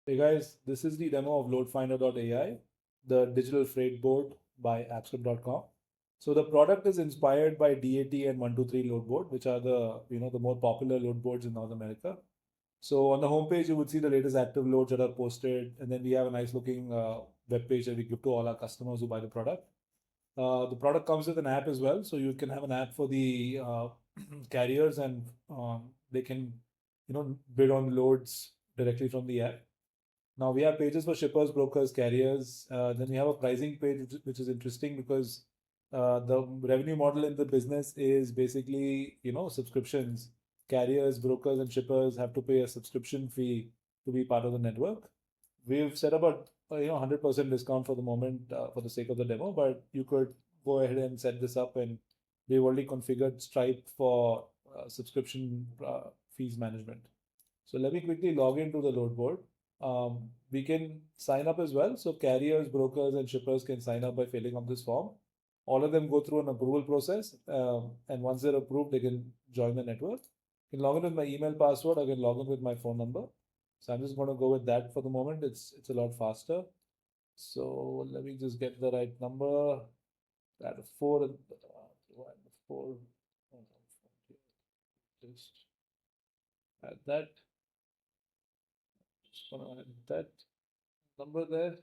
Hey guys, this is the demo of Loadfinder.ai, the digital freight board by appscript.com. So the product is inspired by DAT and 123 load board, which are the more popular load boards in North America. So on the homepage, you would see the latest active loads that are posted, and then we have a nice looking web page that we give to all our customers who buy the product. The product comes with an app as well, so you can have an app for the carriers, and they can bid on loads directly from the app. Now we have pages for shippers, brokers, carriers. Then we have a pricing page, which is interesting because the revenue model in the business is basically subscriptions. Carriers, brokers, and shippers have to pay a subscription fee to be part of the network. We've set up a 100% discount for the moment for the sake of the demo, but you could go ahead and set this up, and we've already configured Stripe for subscription fees management. So let me quickly log into the load board. We can sign up as well. So carriers, brokers, and shippers can sign up by filling up this form. All of them go through an approval process, and once they're approved, they can join the network. I can log in with my email password. I can log in with my phone number. So I'm just going to go with that for the moment. It's a lot faster. So let me just get the right number. Add a four and four. Just add that. Just gonna add that number there.